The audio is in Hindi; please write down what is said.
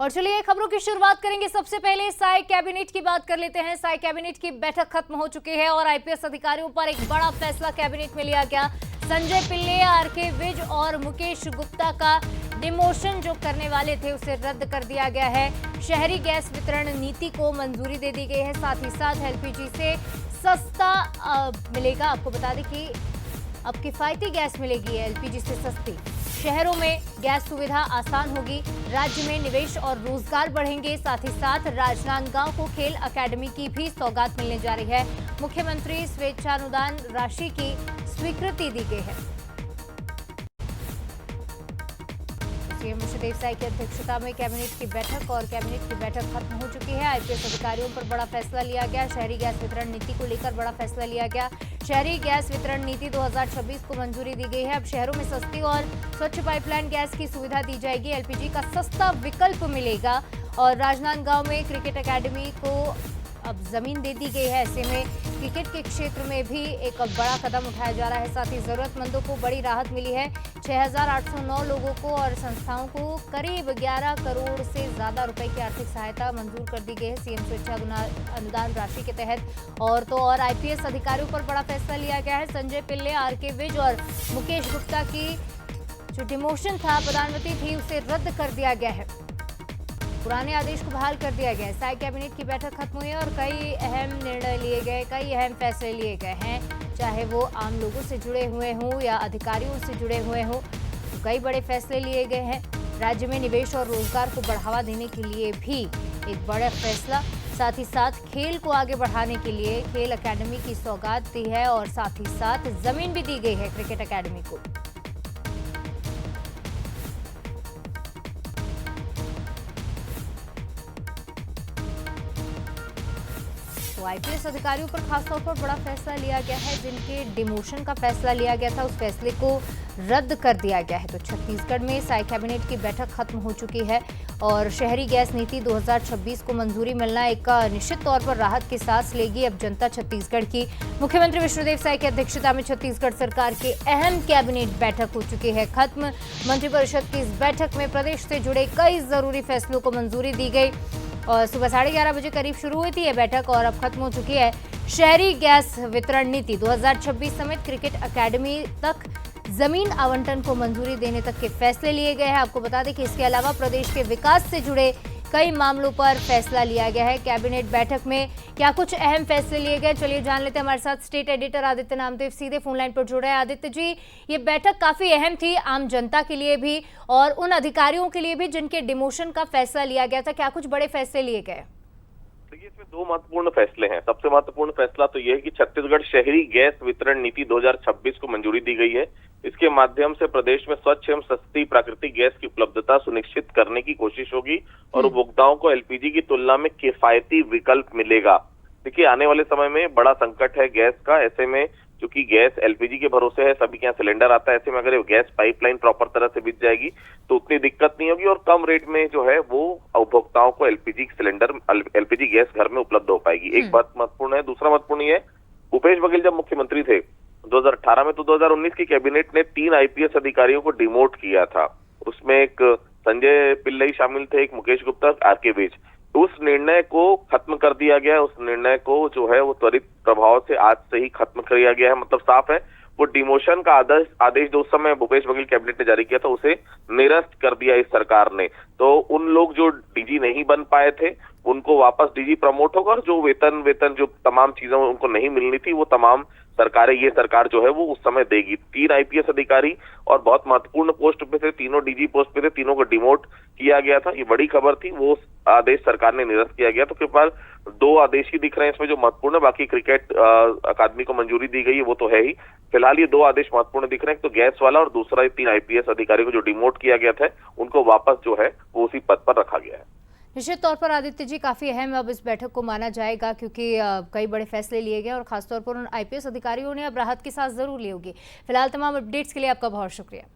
और चलिए खबरों की शुरुआत करेंगे। सबसे पहले साई कैबिनेट की बात कर लेते हैं। साई कैबिनेट की बैठक खत्म हो चुकी है और आईपीएस अधिकारियों पर एक बड़ा फैसला कैबिनेट में लिया गया। संजय पिल्ले, आरके विज और मुकेश गुप्ता का डिमोशन जो करने वाले थे उसे रद्द कर दिया गया है। शहरी गैस वितरण नीति को मंजूरी दे दी गई है। साथ ही साथ एलपीजी से सस्ता मिलेगा। आपको बता दें कि अब किफायती गैस मिलेगी एलपीजी से सस्ती। शहरों में गैस सुविधा आसान होगी। राज्य में निवेश और रोजगार बढ़ेंगे। साथ ही साथ राजनांदगांव को खेल अकेडमी की भी सौगात मिलने जा रही है। मुख्यमंत्री स्वेच्छानुदान राशि की स्वीकृति दी गई है। सीएम विष्णुदेव साई की अध्यक्षता में कैबिनेट की बैठक और कैबिनेट की बैठक खत्म हो चुकी है। आईपीएस अधिकारियों पर बड़ा फैसला लिया गया। शहरी गैस वितरण नीति को लेकर बड़ा फैसला लिया गया। शहरी गैस वितरण नीति 2026 को मंजूरी दी गई है। अब शहरों में सस्ती और स्वच्छ पाइपलाइन गैस की सुविधा दी जाएगी। एलपीजी का सस्ता विकल्प मिलेगा और राजनांदगांव में क्रिकेट अकेडमी को अब जमीन दे दी गई है। ऐसे में क्रिकेट के क्षेत्र में भी एक बड़ा कदम उठाया जा रहा है। साथ ही जरूरतमंदों को बड़ी राहत मिली है। 6,809 लोगों को और संस्थाओं को करीब 11 करोड़ से ज्यादा रुपए की आर्थिक सहायता मंजूर कर दी गई है सीएम स्वेच्छानुदान राशि के तहत। और आईपीएस अधिकारियों पर बड़ा फैसला लिया गया है। संजय पिल्ले, आरके विज और मुकेश गुप्ता की जो डिमोशन था, पदोन्नति थी, उसे रद्द कर दिया गया है। पुराने आदेश को बहाल कर दिया गया है। साई कैबिनेट की बैठक खत्म हुई है और कई अहम निर्णय लिए गए, कई अहम फैसले लिए गए हैं। चाहे वो आम लोगों से जुड़े हुए हों या अधिकारियों से जुड़े हुए हों, तो कई बड़े फैसले लिए गए हैं। राज्य में निवेश और रोजगार को बढ़ावा देने के लिए भी एक बड़ा फैसला। साथ ही साथ खेल को आगे बढ़ाने के लिए खेल अकेडमी की सौगात दी है और साथ ही साथ जमीन भी दी गई है क्रिकेट अकेडमी को। आईपीएस अधिकारियों पर खासतौर पर बड़ा फैसला लिया गया है। जिनके डिमोशन का फैसला लिया गया था, उस फैसले को रद्द कर दिया गया है। तो छत्तीसगढ़ में साई कैबिनेट की बैठक खत्म हो चुकी है और शहरी गैस नीति 2026 को मंजूरी मिलना एक निश्चित तौर पर राहत की सांस लेगी अब जनता छत्तीसगढ़ की। मुख्यमंत्री विष्णुदेव साई की अध्यक्षता में छत्तीसगढ़ सरकार की अहम कैबिनेट बैठक हो चुकी है खत्म। मंत्रिपरिषद की इस बैठक में प्रदेश से जुड़े कई जरूरी फैसलों को मंजूरी दी गई और सुबह 11:30 बजे करीब शुरू हुई थी यह बैठक और अब खत्म हो चुकी है। शहरी गैस वितरण नीति 2026 समेत क्रिकेट अकेडमी तक जमीन आवंटन को मंजूरी देने तक के फैसले लिए गए हैं। आपको बता दें कि इसके अलावा प्रदेश के विकास से जुड़े कई मामलों पर फैसला लिया गया है। कैबिनेट बैठक में क्या कुछ अहम फैसले लिए गए, चलिए जान लेते हैं। हमारे साथ स्टेट एडिटर आदित्य नामदेव सीधे फोन लाइन पर जुड़े हैं। आदित्य जी, ये बैठक काफी अहम थी आम जनता के लिए भी और उन अधिकारियों के लिए भी जिनके डिमोशन का फैसला लिया गया था। क्या कुछ बड़े फैसले लिए गए? देखिए, इसमें दो महत्वपूर्ण फैसले हैं। सबसे महत्वपूर्ण फैसला तो यह है कि छत्तीसगढ़ शहरी गैस वितरण नीति 2026 को मंजूरी दी गई है। इसके माध्यम से प्रदेश में स्वच्छ एवं सस्ती प्राकृतिक गैस की उपलब्धता सुनिश्चित करने की कोशिश होगी और उपभोक्ताओं को एलपीजी की तुलना में किफायती विकल्प मिलेगा। देखिए, आने वाले समय में बड़ा संकट है गैस का। ऐसे में क्योंकि गैस एलपीजी के भरोसे है, सभी के यहाँ सिलेंडर आता है, ऐसे में अगर गैस पाइपलाइन प्रॉपर तरह से बिछ जाएगी तो उतनी दिक्कत नहीं होगी और कम रेट में जो है वो उपभोक्ताओं को एलपीजी सिलेंडर, एलपीजी गैस घर में उपलब्ध हो पाएगी। एक बात महत्वपूर्ण है। दूसरा महत्वपूर्ण ये है, भूपेश बघेल जब मुख्यमंत्री थे 2018 में, तो 2019 की कैबिनेट ने 3 आईपीएस अधिकारियों को डिमोट किया था। उसमें एक संजय पिल्लई शामिल थे, एक मुकेश गुप्ता, आरके विज। उस निर्णय को खत्म कर दिया गया। उस निर्णय को जो है वो त्वरित प्रभाव से आज से ही खत्म किया गया है। मतलब साफ है, वो डिमोशन का आदेश जो उस समय भूपेश बघेल कैबिनेट ने जारी किया था उसे निरस्त कर दिया इस सरकार ने। तो उन लोग जो डीजी नहीं बन पाए थे उनको वापस डीजी प्रमोट होगा और जो वेतन जो तमाम चीजें उनको नहीं मिलनी थी वो तमाम ये सरकार जो है वो उस समय देगी। 3 आईपीएस अधिकारी और बहुत महत्वपूर्ण पोस्ट पे थे, तीनों डीजी पोस्ट पे थे, तीनों को डिमोट किया गया था। ये बड़ी खबर थी। वो आदेश सरकार ने निरस्त किया गया। तो केवल 2 आदेश ही दिख रहे हैं इसमें जो महत्वपूर्ण है। बाकी क्रिकेट अकादमी को मंजूरी दी गई है, वो तो है ही। फिलहाल ये 2 आदेश महत्वपूर्ण दिख रहे हैं, तो गैस वाला और दूसरा 3 आईपीएस अधिकारी को जो डिमोट किया गया था उनको वापस जो है वो उसी पद पर रखा गया है। निश्चित तौर पर आदित्य जी, काफी अहम अब इस बैठक को माना जाएगा क्योंकि कई बड़े फैसले लिए गए और खासतौर पर उन आईपीएस अधिकारियों ने अब राहत की सांस जरूर ली होगी। फिलहाल तमाम अपडेट्स के लिए आपका बहुत शुक्रिया।